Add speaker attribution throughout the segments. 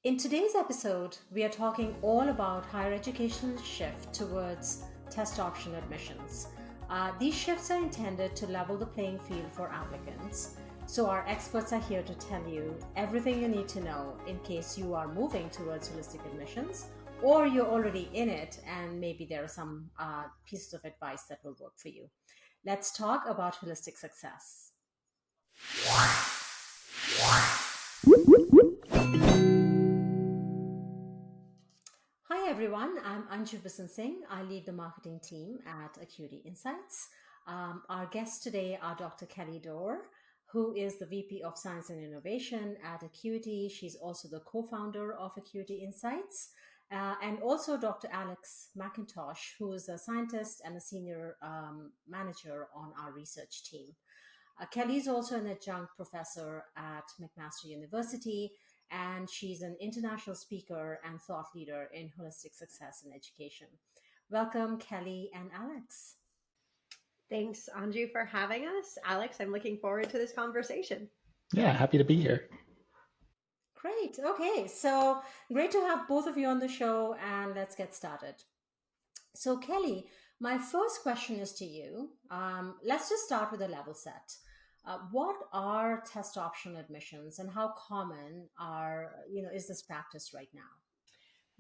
Speaker 1: In today's episode, we are talking all about higher education's shift towards test option admissions. These shifts are intended to level the playing field for applicants. So, our experts are here to tell you everything you need to know in case you are moving towards holistic admissions or you're already in it and maybe there are some pieces of advice that will work for you. Let's talk about holistic success. Hi everyone, I'm Anju Visen-Singh. I lead the marketing team at Acuity Insights. Our guests today are Dr. Kelly Dore, who is the VP of Science and Innovation at Acuity. She's also the co-founder of Acuity Insights. And also Dr. Alex MacIntosh, who is a scientist and a senior manager on our research team. Kelly is also an adjunct professor at McMaster University, and she's an international speaker and thought leader in holistic success in education. Welcome, Kelly and Alex.
Speaker 2: Thanks, Anju, for having us. Alex, I'm looking forward to this conversation.
Speaker 3: Yeah, happy to be here.
Speaker 1: Great. Okay. So great to have both of you on the show, and let's get started. So, Kelly, my first question is to you. Let's just start with a level set. What are test optional admissions, and how common is this practice right now?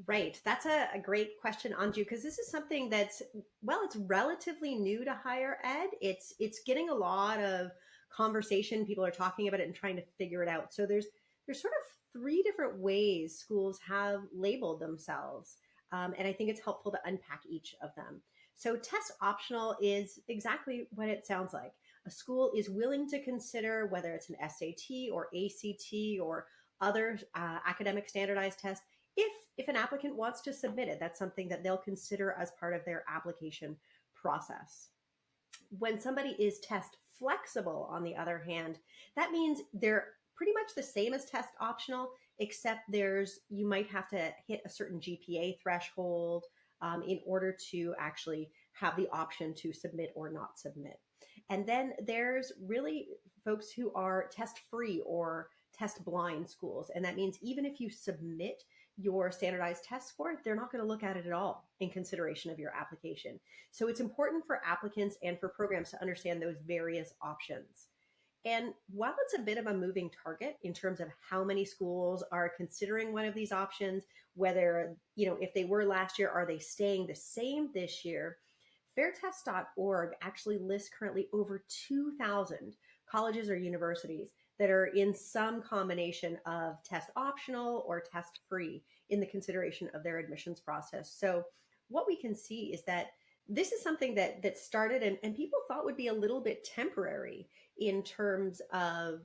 Speaker 2: Right. That's a great question, Anju, because this is something it's relatively new to higher ed. It's getting a lot of conversation. People are talking about it and trying to figure it out. So there's sort of three different ways schools have labeled themselves. And I think it's helpful to unpack each of them. So test optional is exactly what it sounds like. A school is willing to consider whether it's an SAT or ACT or other academic standardized test if an applicant wants to submit it. That's something that they'll consider as part of their application process. When somebody is test flexible, on the other hand, that means they're pretty much the same as test optional, except you might have to hit a certain GPA threshold in order to actually have the option to submit or not submit. And then there's really folks who are test free or test blind schools. And that means even if you submit your standardized test score, they're not going to look at it at all in consideration of your application. So it's important for applicants and for programs to understand those various options. And while it's a bit of a moving target in terms of how many schools are considering one of these options, whether, if they were last year, are they staying the same this year? Fairtest.org actually lists currently over 2,000 colleges or universities that are in some combination of test optional or test free in the consideration of their admissions process. So what we can see is that this is something that started and people thought would be a little bit temporary in terms of,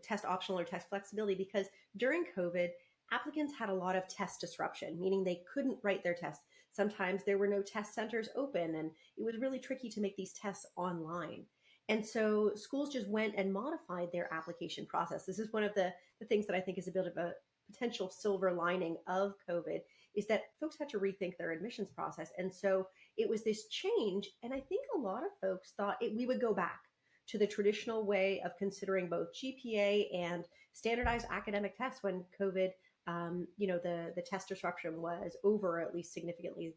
Speaker 2: test optional or test flexibility, because during COVID, applicants had a lot of test disruption, meaning they couldn't write their tests. Sometimes there were no test centers open, and it was really tricky to make these tests online. And so schools just went and modified their application process. This is one of the things that I think is a bit of a potential silver lining of COVID, is that folks had to rethink their admissions process. And so it was this change. And I think a lot of folks thought we would go back to the traditional way of considering both GPA and standardized academic tests when COVID, the test disruption was over, or at least significantly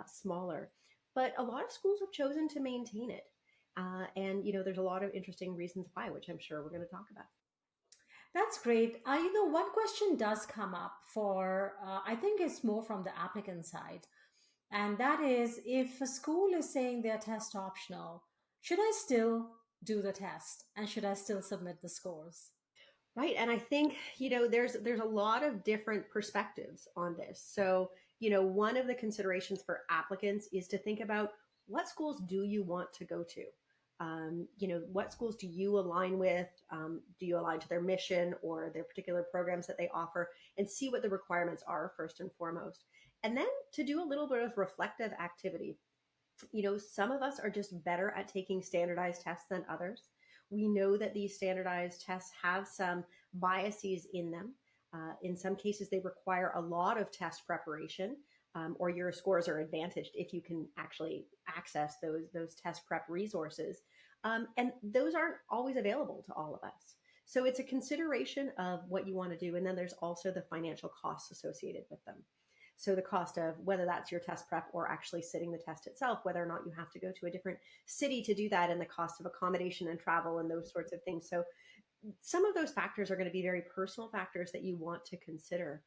Speaker 2: smaller. But a lot of schools have chosen to maintain it. And there's a lot of interesting reasons why, which I'm sure we're going to talk about.
Speaker 1: That's great. One question does come up I think it's more from the applicant side. And that is, if a school is saying they're test optional, should I still do the test and should I still submit the scores?
Speaker 2: Right. And I think, there's a lot of different perspectives on this. So, one of the considerations for applicants is to think about, what schools do you want to go to? What schools do you align with? Do you align to their mission or their particular programs that they offer, and see what the requirements are first and foremost. And then to do a little bit of reflective activity. Some of us are just better at taking standardized tests than others. We know that these standardized tests have some biases in them. In some cases, they require a lot of test preparation, or your scores are advantaged if you can actually access those test prep resources. And those aren't always available to all of us. So it's a consideration of what you want to do. And then there's also the financial costs associated with them. So the cost of whether that's your test prep or actually sitting the test itself, whether or not you have to go to a different city to do that, and the cost of accommodation and travel and those sorts of things. So some of those factors are going to be very personal factors that you want to consider.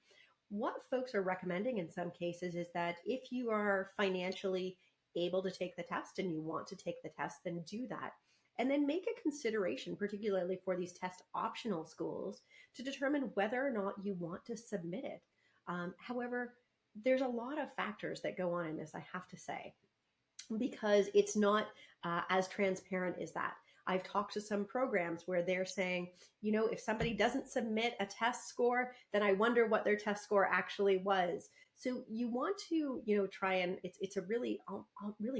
Speaker 2: What folks are recommending in some cases is that if you are financially able to take the test and you want to take the test, then do that. And then make a consideration, particularly for these test optional schools, to determine whether or not you want to submit it. However, there's a lot of factors that go on in this, I have to say, because it's not as transparent as that. I've talked to some programs where they're saying, if somebody doesn't submit a test score, then I wonder what their test score actually was. So you want to, try and it's a really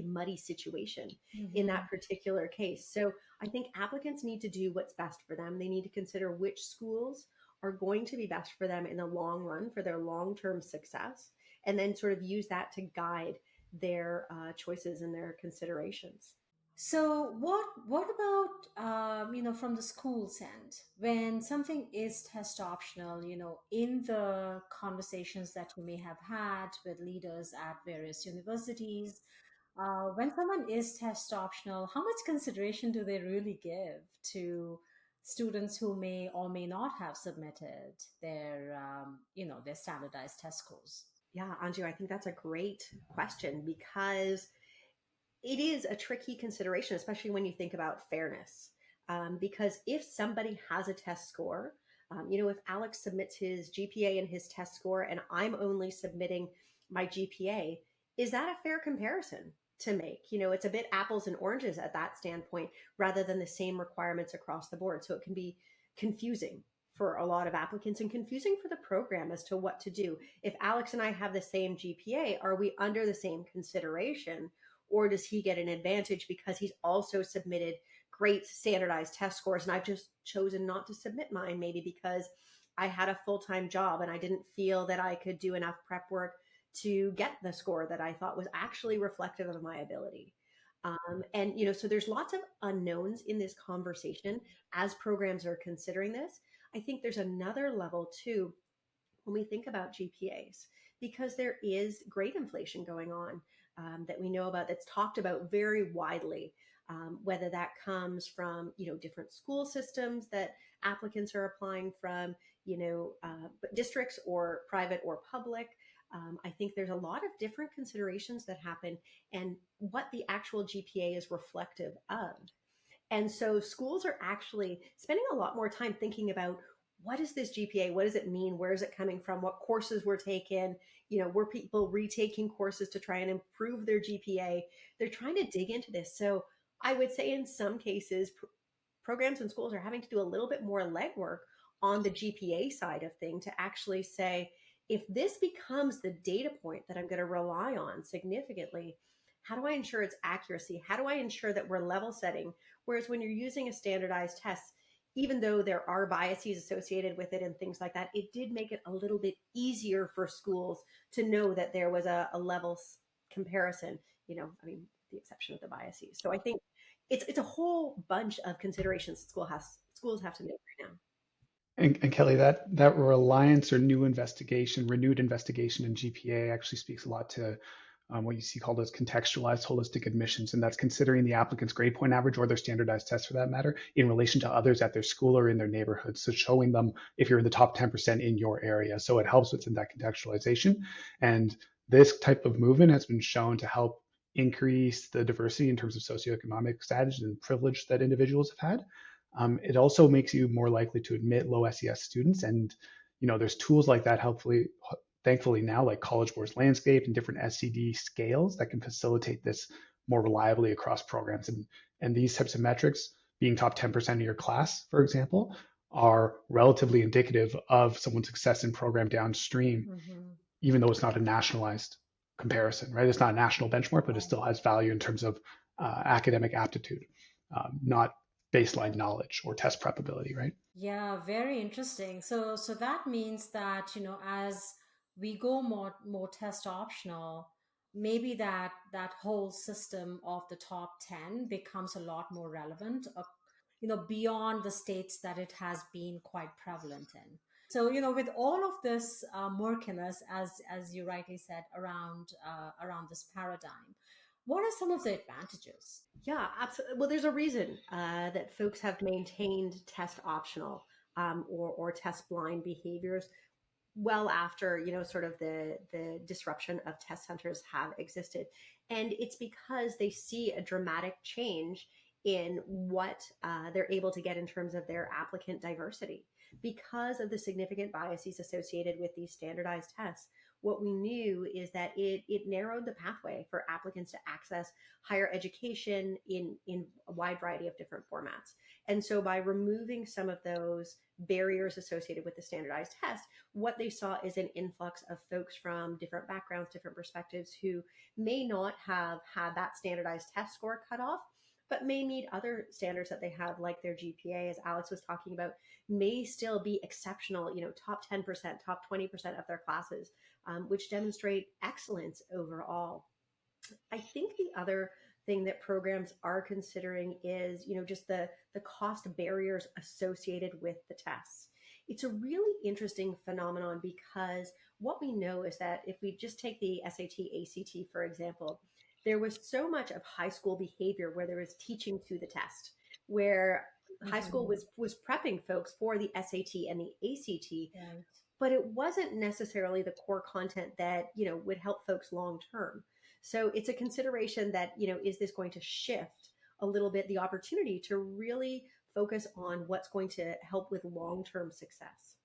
Speaker 2: muddy situation in
Speaker 1: Mm-hmm.
Speaker 2: that particular case. So I think applicants need to do what's best for them. They need to consider which schools are going to be best for them in the long run for their long-term success, and then sort of use that to guide their choices and their considerations.
Speaker 1: So what about from the school's end, when something is test optional, in the conversations that you may have had with leaders at various universities, when someone is test optional, how much consideration do they really give to students who may or may not have submitted their standardized test scores?
Speaker 2: Yeah, Anju, I think that's a great question because it is a tricky consideration, especially when you think about fairness. Because if somebody has a test score, if Alex submits his GPA and his test score, and I'm only submitting my GPA, is that a fair comparison to make? It's a bit apples and oranges at that standpoint rather than the same requirements across the board. So it can be confusing for a lot of applicants and confusing for the program as to what to do. If Alex and I have the same GPA, are we under the same consideration? Or does he get an advantage because he's also submitted great standardized test scores and I've just chosen not to submit mine, maybe because I had a full-time job and I didn't feel that I could do enough prep work to get the score that I thought was actually reflective of my ability. And so there's lots of unknowns in this conversation as programs are considering this. I think there's another level too when we think about GPAs, because there is grade inflation going on, that we know about, that's talked about very widely. Whether that comes from different school systems that applicants are applying from, districts or private or public. I think there's a lot of different considerations that happen and what the actual GPA is reflective of. And so schools are actually spending a lot more time thinking about what is this GPA? What does it mean? Where is it coming from? What courses were taken? Were people retaking courses to try and improve their GPA? They're trying to dig into this. So I would say in some cases, programs and schools are having to do a little bit more legwork on the GPA side of thing to actually say, if this becomes the data point that I'm going to rely on significantly, how do I ensure its accuracy? How do I ensure that we're level setting? Whereas when you're using a standardized test, even though there are biases associated with it and things like that, it did make it a little bit easier for schools to know that there was a level comparison, the exception of the biases. So I think it's a whole bunch of considerations schools have to make right now.
Speaker 3: And Kelly, that reliance or renewed investigation in GPA actually speaks a lot to what you see called as contextualized holistic admissions, and that's considering the applicant's grade point average or their standardized test for that matter in relation to others at their school or in their neighborhood. So showing them if you're in the top 10% in your area. So it helps within that contextualization. And this type of movement has been shown to help increase the diversity in terms of socioeconomic status and privilege that individuals have had. It also makes you more likely to admit low SES students. And, there's tools like that, thankfully now, like College Board's Landscape and different SCD scales that can facilitate this more reliably across programs. And these types of metrics, being top 10% of your class, for example, are relatively indicative of someone's success in program downstream,
Speaker 1: Mm-hmm.
Speaker 3: even though it's not a nationalized comparison, right? It's not a national benchmark, but it
Speaker 1: Right.
Speaker 3: still has value in terms of academic aptitude, not baseline knowledge or test prep ability, right?
Speaker 1: Yeah, very interesting. So that means that, as we go more test optional, maybe that whole system of the top 10 becomes a lot more relevant, beyond the states that it has been quite prevalent in. So, with all of this murkiness, as you rightly said, around this paradigm, what are some of the advantages?
Speaker 2: Yeah, absolutely. Well, there's a reason that folks have maintained test optional or test blind behaviors well after sort of the disruption of test centers have existed, and it's because they see a dramatic change in what they're able to get in terms of their applicant diversity because of the significant biases associated with these standardized tests. What we knew is that it narrowed the pathway for applicants to access higher education in a wide variety of different formats. And so by removing some of those barriers associated with the standardized test, what they saw is an influx of folks from different backgrounds, different perspectives, who may not have had that standardized test score cut off, but may meet other standards that they have, like their GPA, as Alex was talking about, may still be exceptional, top 10%, top 20% of their classes, which demonstrate excellence overall. I think the other thing that programs are considering is, just the cost barriers associated with the tests. It's a really interesting phenomenon because what we know is that if we just take the SAT, ACT, for example, there was so much of high school behavior where there was teaching to the test, where high school
Speaker 1: Mhm.
Speaker 2: was prepping folks for the SAT and the ACT,
Speaker 1: Right.
Speaker 2: but it wasn't necessarily the core content that would help folks long term. So it's a consideration that is this going to shift a little bit the opportunity to really focus on what's going to help with long term success.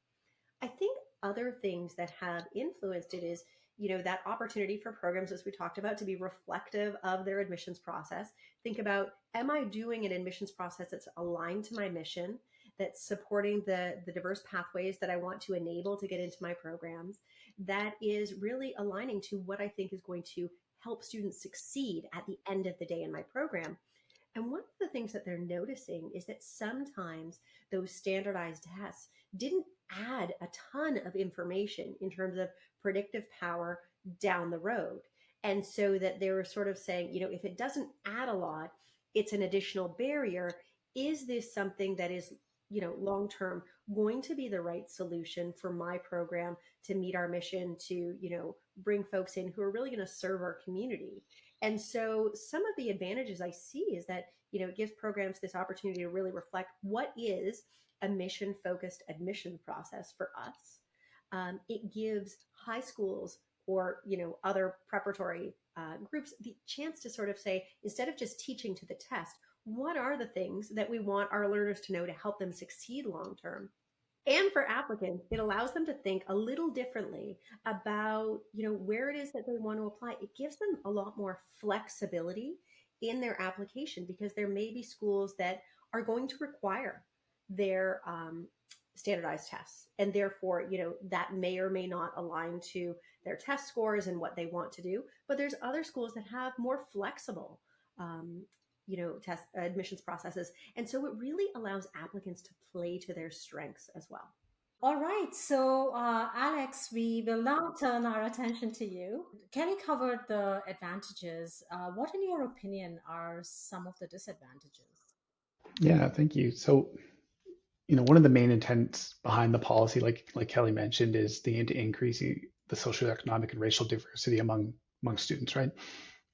Speaker 2: I think other things that have influenced it is, that opportunity for programs, as we talked about, to be reflective of their admissions process. Think about, am I doing an admissions process that's aligned to my mission, that's supporting the diverse pathways that I want to enable to get into my programs, that is really aligning to what I think is going to help students succeed at the end of the day in my program. And one of the things that they're noticing is that sometimes those standardized tests didn't add a ton of information in terms of predictive power down the road. And so that they were sort of saying, if it doesn't add a lot, it's an additional barrier. Is this something that is, long term going to be the right solution for my program to meet our mission to, bring folks in who are really going to serve our community? And so some of the advantages I see is that, it gives programs this opportunity to really reflect what is a mission focused admission process for us. It gives high schools or, other preparatory groups the chance to sort of say, instead of just teaching to the test, what are the things that we want our learners to know to help them succeed long term? And for applicants, it allows them to think a little differently about, where it is that they want to apply. It gives them a lot more flexibility in their application because there may be schools that are going to require their standardized tests, and therefore, that may or may not align to their test scores and what they want to do. But there's other schools that have more flexible test admissions processes. And so it really allows applicants to play to their strengths as well.
Speaker 1: All right. So, Alex, we will now turn our attention to you. Kelly covered the advantages. What, in your opinion, are some of the disadvantages?
Speaker 3: Yeah, thank you. So, one of the main intents behind the policy, like Kelly mentioned, is the aim to increase the socioeconomic and racial diversity among students, right?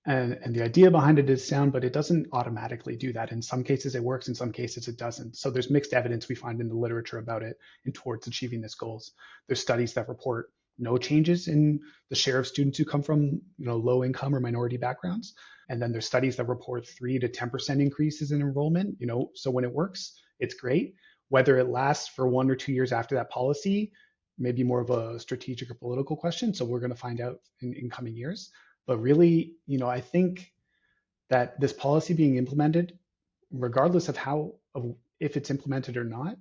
Speaker 3: And the idea behind it is sound, but it doesn't automatically do that. In some cases it works, in some cases it doesn't. So there's mixed evidence we find in the literature about it and towards achieving this goals. There's studies that report no changes in the share of students who come from low income or minority backgrounds. And then there's studies that report 3 to 10% increases in enrollment. So when it works, it's great. Whether it lasts for 1 or 2 years after that policy may be more of a strategic or political question. So we're going to find out in coming years. But really, I think that this policy being implemented, regardless of if it's implemented or not,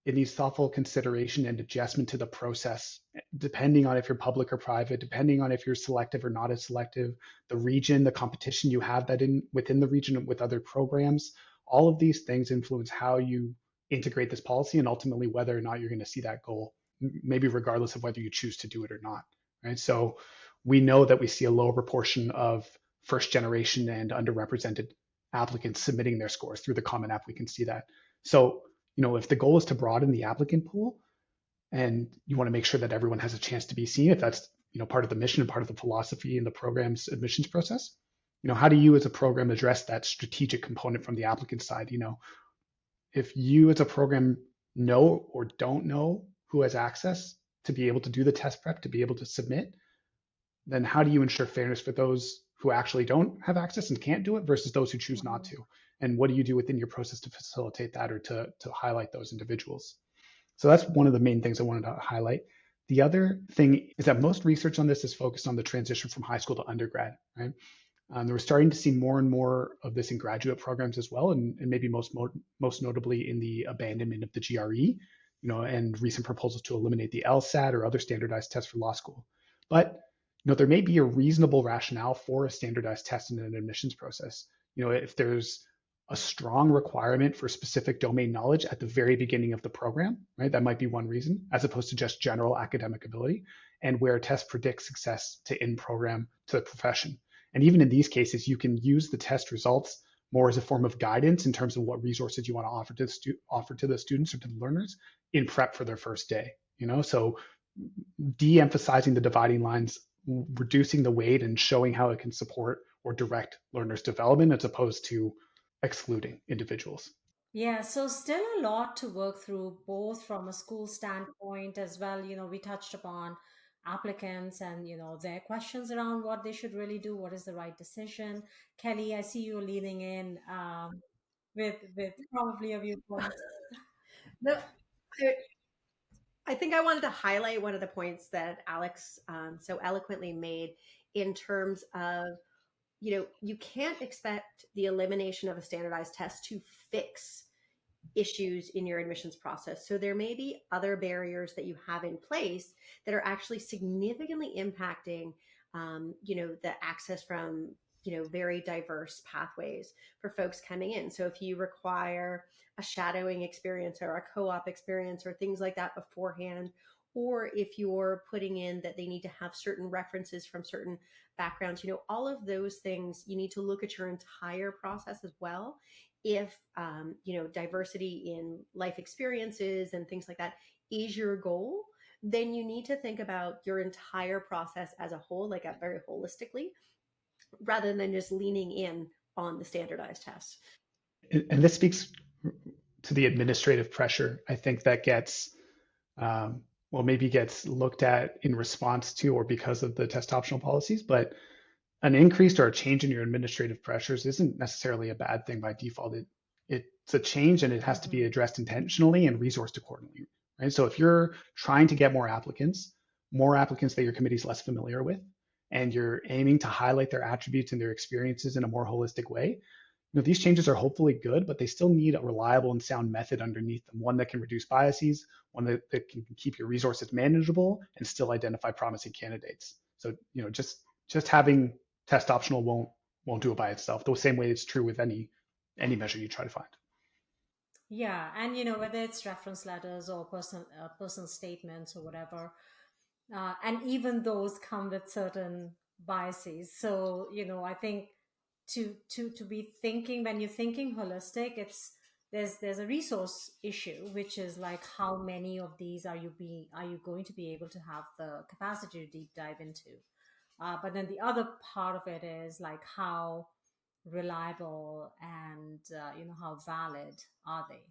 Speaker 3: it needs thoughtful consideration and adjustment to the process, depending on if you're public or private, depending on if you're selective or not as selective, the region, the competition you have within the region with other programs. All of these things influence how you integrate this policy and ultimately whether or not you're going to see that goal, maybe regardless of whether you choose to do it or not, right? So we know that we see a lower proportion of first generation and underrepresented applicants submitting their scores through the Common App. We can see that. So, if the goal is to broaden the applicant pool and you want to make sure that everyone has a chance to be seen, if that's, part of the mission and part of the philosophy in the program's admissions process, how do you as a program address that strategic component from the applicant side? If you as a program know or don't know who has access to be able to do the test prep, to be able to submit, then how do you ensure fairness for those who actually don't have access and can't do it versus those who choose not to? And what do you do within your process to facilitate that or to highlight those individuals? So that's one of the main things I wanted to highlight. The other thing is that most research on this is focused on the transition from high school to undergrad, right? We're starting to see more and more of this in graduate programs as well, and maybe most notably in the abandonment of the GRE, and recent proposals to eliminate the LSAT or other standardized tests for law school. But there may be a reasonable rationale for a standardized test in an admissions process. If there's a strong requirement for specific domain knowledge at the very beginning of the program, right? That might be one reason, as opposed to just general academic ability, and where a test predicts success to in-program to the profession. And even in these cases, you can use the test results more as a form of guidance in terms of what resources you want to offer to the students or to the learners in prep for their first day. So de-emphasizing the dividing lines, reducing the weight, and showing how it can support or direct learners' development as opposed to excluding individuals.
Speaker 1: Yeah, so still a lot to work through, both from a school standpoint as well. We touched upon applicants and, their questions around what they should really do, what is the right decision. Kelly, I see you leaning in with probably a viewpoint.
Speaker 2: No, I, I think I wanted to highlight one of the points that Alex so eloquently made in terms of, you can't expect the elimination of a standardized test to fix issues in your admissions process. So there may be other barriers that you have in place that are actually significantly impacting, the access from, very diverse pathways for folks coming in. So if you require a shadowing experience or a co-op experience or things like that beforehand, or if you're putting in that they need to have certain references from certain backgrounds, all of those things, you need to look at your entire process as well. If diversity in life experiences and things like that is your goal, then you need to think about your entire process as a whole, like a very holistically, rather than just leaning in on the standardized tests.
Speaker 3: And this speaks to the administrative pressure, I think, that gets, maybe gets looked at in response to or because of the test optional policies. But an increase or a change in your administrative pressures isn't necessarily a bad thing by default. It's a change, and it has to be addressed intentionally and resourced accordingly, right? So if you're trying to get more applicants that your committee is less familiar with, and you're aiming to highlight their attributes and their experiences in a more holistic way, these changes are hopefully good, but they still need a reliable and sound method underneath them, one that can reduce biases, one that can keep your resources manageable and still identify promising candidates. So, just having test optional won't do it by itself. The same way it's true with any measure you try to find.
Speaker 1: Yeah, and whether it's reference letters or personal statements or whatever, and even those come with certain biases. So I think to be thinking, when you're thinking holistic, there's a resource issue, which is like, how many of these are you going to be able to have the capacity to deep dive into? But then the other part of it is like, how reliable and how valid are they?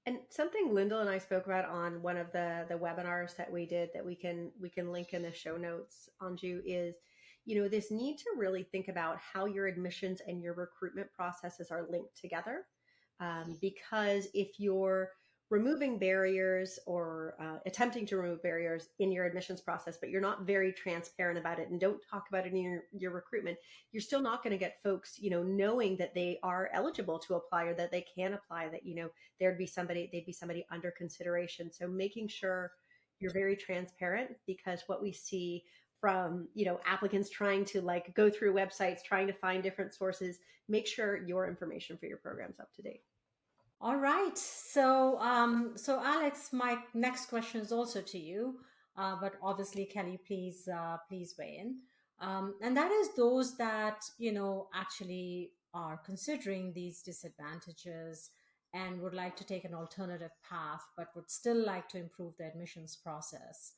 Speaker 2: And something Lyndall and I spoke about on one of the webinars that we did that we can link in the show notes, Anju, is this need to really think about how your admissions and your recruitment processes are linked together. Because if you're removing barriers or attempting to remove barriers in your admissions process, but you're not very transparent about it and don't talk about it in your recruitment, you're still not going to get folks, knowing that they are eligible to apply or that they can apply, that, they'd be somebody under consideration. So making sure you're very transparent, because what we see from, applicants trying to like go through websites, trying to find different sources, make sure your information for your program's up to date.
Speaker 1: All right. So Alex, my next question is also to you, but obviously, Kelly, please weigh in. And that is those that actually are considering these disadvantages and would like to take an alternative path, but would still like to improve the admissions process,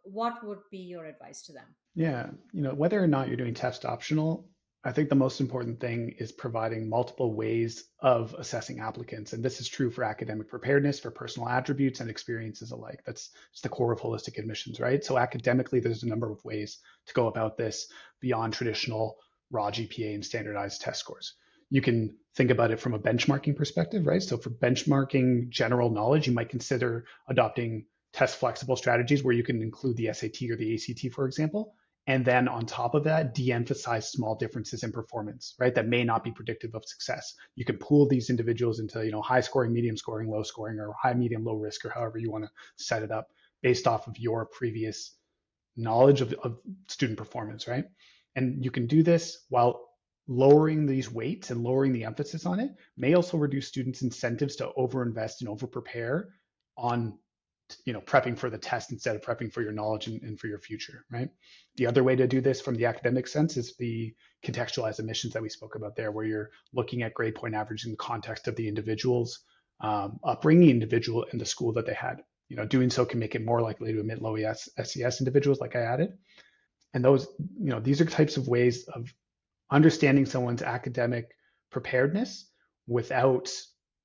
Speaker 1: what would be your advice to them?
Speaker 3: Yeah, whether or not you're doing test optional, I think the most important thing is providing multiple ways of assessing applicants. And this is true for academic preparedness, for personal attributes and experiences alike. That's the core of holistic admissions, right? So academically, there's a number of ways to go about this beyond traditional raw GPA and standardized test scores. You can think about it from a benchmarking perspective, right? So for benchmarking general knowledge, you might consider adopting test flexible strategies where you can include the SAT or the ACT, for example, and then on top of that, de-emphasize small differences in performance, right? That may not be predictive of success. You can pool these individuals into, high scoring, medium scoring, low scoring, or high, medium, low risk, or however you want to set it up based off of your previous knowledge of student performance, right? And you can do this while lowering these weights and lowering the emphasis on it may also reduce students' incentives to overinvest and over-prepare on prepping for the test instead of prepping for your knowledge and for your future, right? The other way to do this from the academic sense is the contextualized admissions that we spoke about there, where you're looking at grade point average in the context of the individual's upbringing, individual in the school that they had. Doing so can make it more likely to admit low SES individuals, like I added. And those, these are types of ways of understanding someone's academic preparedness without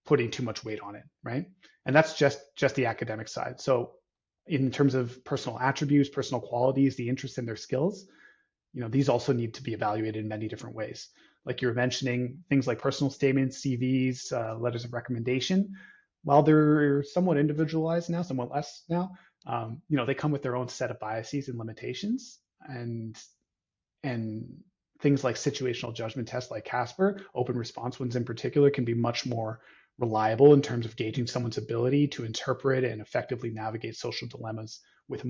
Speaker 3: putting too much weight on it, right? And that's just the academic side. So in terms of personal attributes, personal qualities, the interest in their skills, these also need to be evaluated in many different ways. Like you're mentioning, things like personal statements, CVs, letters of recommendation, while they're somewhat individualized now, somewhat less now, they come with their own set of biases and limitations. And things like situational judgment tests like Casper, open response ones in particular, can be much more reliable in terms of gauging someone's ability to interpret and effectively navigate social dilemmas with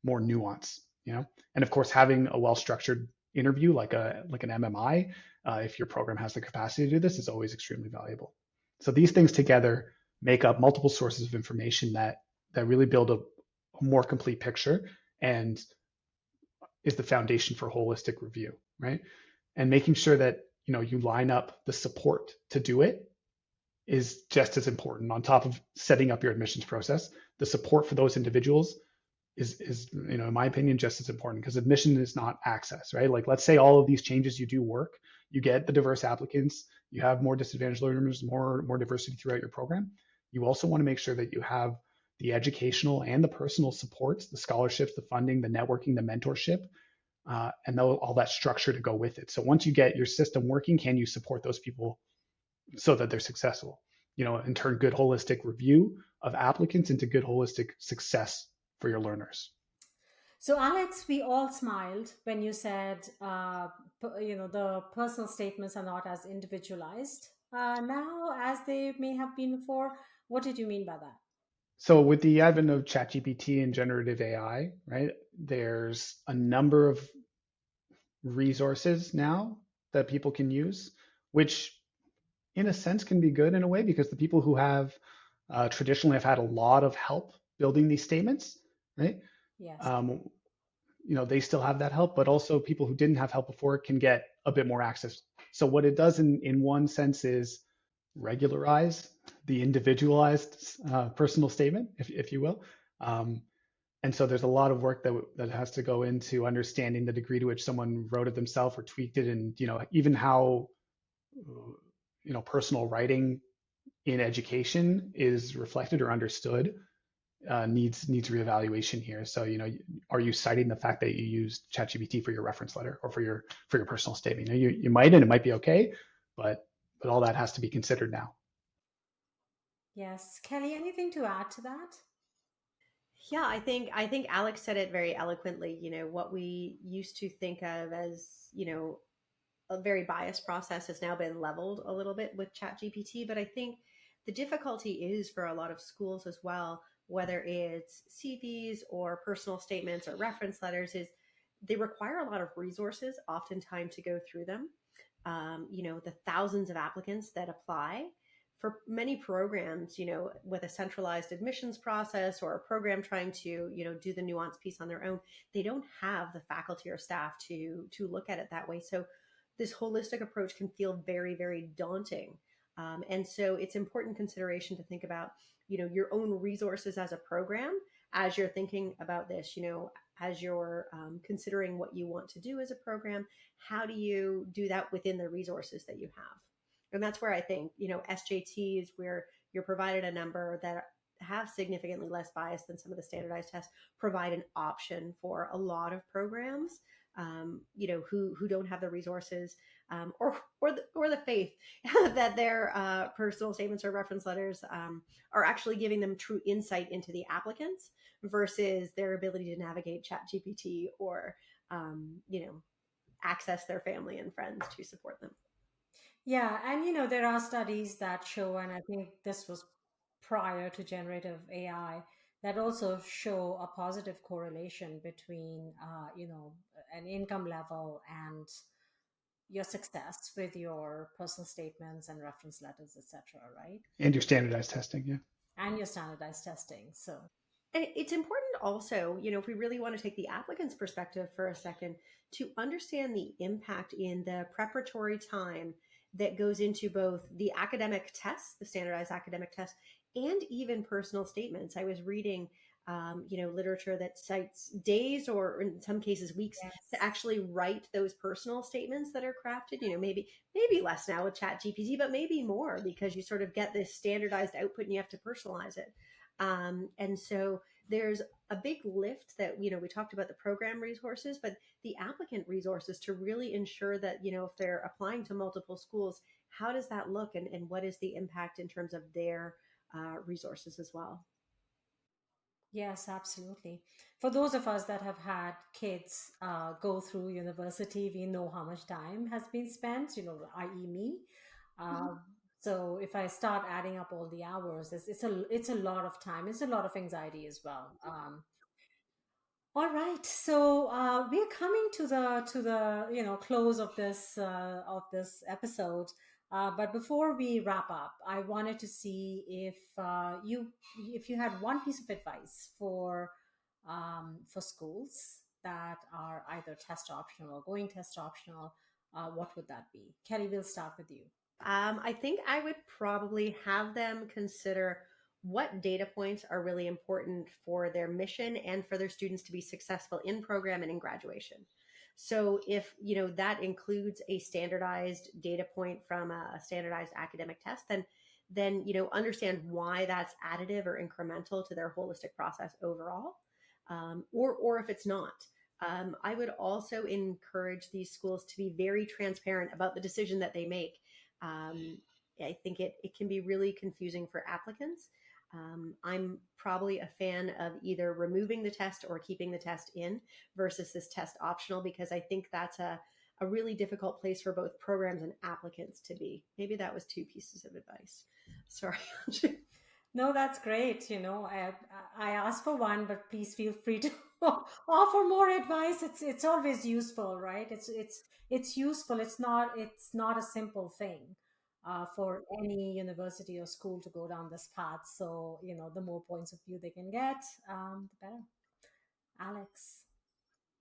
Speaker 3: more nuance. And of course, having a well-structured interview like an MMI, if your program has the capacity to do this, is always extremely valuable. So these things together make up multiple sources of information that really build a more complete picture and is the foundation for holistic review, right? And making sure that you line up the support to do it is just as important. On top of setting up your admissions process, the support for those individuals is in my opinion, just as important, because admission is not access, right? Like, let's say all of these changes you do work, you get the diverse applicants, you have more disadvantaged learners, more diversity throughout your program. You also want to make sure that you have the educational and the personal supports, the scholarships, the funding, the networking, the mentorship, and all that structure to go with it. So once you get your system working, can you support those people so that they're successful? And turn good holistic review of applicants into good holistic success for your learners.
Speaker 1: So, Alex, we all smiled when you said, the personal statements are not as individualized now as they may have been before. What did you mean by that?
Speaker 3: So with the advent of ChatGPT and generative AI, right, there's a number of resources now that people can use, which in a sense can be good in a way, because the people who have traditionally have had a lot of help building these statements, right?
Speaker 1: Yes.
Speaker 3: They still have that help, but also people who didn't have help before can get a bit more access. So what it does in one sense is regularize the individualized personal statement, if you will. And so there's a lot of work that has to go into understanding the degree to which someone wrote it themselves or tweaked it, and even how personal writing in education is reflected or understood needs reevaluation here. So are you citing the fact that you used ChatGPT for your reference letter or for your personal statement? You might, and it might be okay, but all that has to be considered now.
Speaker 1: Yes, Kelly, anything to add to that?
Speaker 2: Yeah, I think Alex said it very eloquently. What we used to think of as, a very biased process has now been leveled a little bit with ChatGPT. But I think the difficulty is for a lot of schools as well, whether it's CVs or personal statements or reference letters, is they require a lot of resources oftentimes to go through them. The thousands of applicants that apply for many programs, with a centralized admissions process or a program trying to, do the nuance piece on their own, they don't have the faculty or staff to look at it that way. So this holistic approach can feel very, very daunting. And so it's important consideration to think about, your own resources as a program as you're thinking about this, as you're considering what you want to do as a program. How do you do that within the resources that you have? And that's where I think, SJTs, where you're provided a number that have significantly less bias than some of the standardized tests, provide an option for a lot of programs, who don't have the resources, or the faith that their personal statements or reference letters are actually giving them true insight into the applicants versus their ability to navigate ChatGPT or access their family and friends to support them.
Speaker 1: Yeah, and there are studies that show, and I think this was prior to generative AI, that also show a positive correlation between, an income level and your success with your personal statements and reference letters, etc., right?
Speaker 3: And your standardized testing, yeah.
Speaker 1: And your standardized testing. So,
Speaker 2: And it's important also, if we really want to take the applicant's perspective for a second, to understand the impact in the preparatory time that goes into both the academic tests, the standardized academic tests, and even personal statements. I was reading, literature that cites days or in some cases weeks
Speaker 1: yes.
Speaker 2: to actually write those personal statements that are crafted. Maybe less now with Chat GPT, but maybe more because you sort of get this standardized output and you have to personalize it. And so there's a big lift that, we talked about the program resources, but the applicant resources to really ensure that, if they're applying to multiple schools, how does that look and what is the impact in terms of their resources as well?
Speaker 1: Yes, absolutely. For those of us that have had kids go through university, we know how much time has been spent, i.e., me.
Speaker 2: Mhm.
Speaker 1: Uh, so if I start adding up all the hours, it's a lot of time. It's a lot of anxiety as well. All right, so we're coming to the close of this episode. But before we wrap up, I wanted to see if you had one piece of advice for schools that are either test optional or going test optional. What would that be? Kelly, we'll start with you.
Speaker 2: I think I would probably have them consider what data points are really important for their mission and for their students to be successful in program and in graduation. So if that includes a standardized data point from a standardized academic test, then understand why that's additive or incremental to their holistic process overall, or if it's not. I would also encourage these schools to be very transparent about the decision that they make. um, I think it can be really confusing for applicants. I'm probably a fan of either removing the test or keeping the test in versus this test optional, because I think that's a really difficult place for both programs and applicants to be. Maybe that was two pieces of advice. Sorry.
Speaker 1: No, that's great. I asked for one, but please feel free to offer more advice. It's always useful, right? It's useful. It's not a simple thing for any university or school to go down this path. So the more points of view they can get, the better. Alex.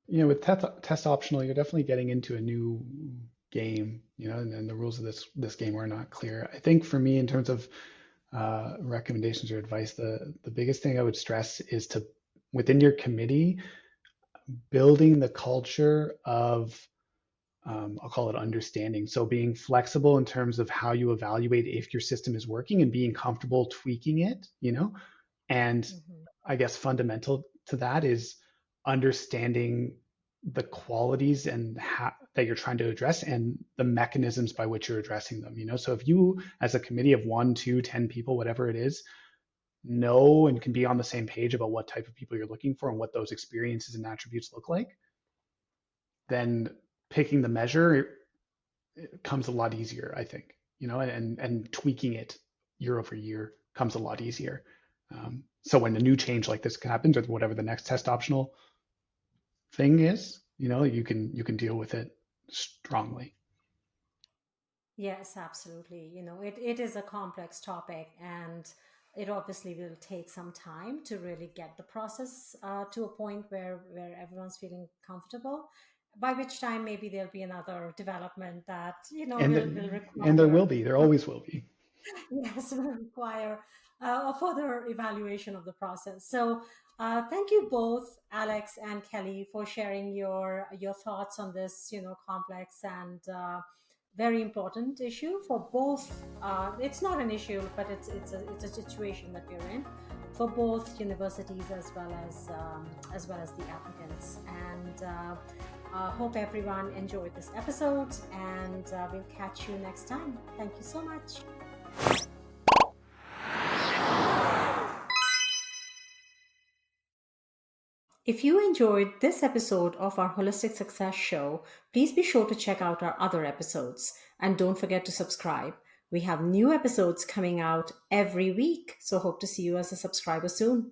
Speaker 3: With test optional, you're definitely getting into a new game, and the rules of this game are not clear. I think for me, in terms of recommendations or advice, the biggest thing I would stress is to, within your committee, building the culture of, I'll call it understanding. So being flexible in terms of how you evaluate if your system is working and being comfortable tweaking it, and
Speaker 1: Hmm.
Speaker 3: I guess fundamental to that is understanding the qualities and that you're trying to address and the mechanisms by which you're addressing them. So if you, as a committee of 1, 2, 10 people, whatever it is, know and can be on the same page about what type of people you're looking for and what those experiences and attributes look like, then picking the measure comes a lot easier, I think. And tweaking it year over year comes a lot easier. So when a new change like this happens, or whatever the next test optional thing is, you can deal with it strongly.
Speaker 1: Yes, absolutely. It is a complex topic, and it obviously will take some time to really get the process to a point where everyone's feeling comfortable. By which time maybe there'll be another development that
Speaker 3: And
Speaker 1: will
Speaker 3: and there will
Speaker 1: require.
Speaker 3: be, there always will be.
Speaker 1: yes, will require a further evaluation of the process. So, thank you both, Alex and Kelly, for sharing your thoughts on this, complex and very important issue for both. It's not an issue, but it's a situation that we're in for both universities as well as the applicants. And hope everyone enjoyed this episode, and we'll catch you next time. Thank you so much. If you enjoyed this episode of our Holistic Success Show, please be sure to check out our other episodes and don't forget to subscribe. We have new episodes coming out every week, so hope to see you as a subscriber soon.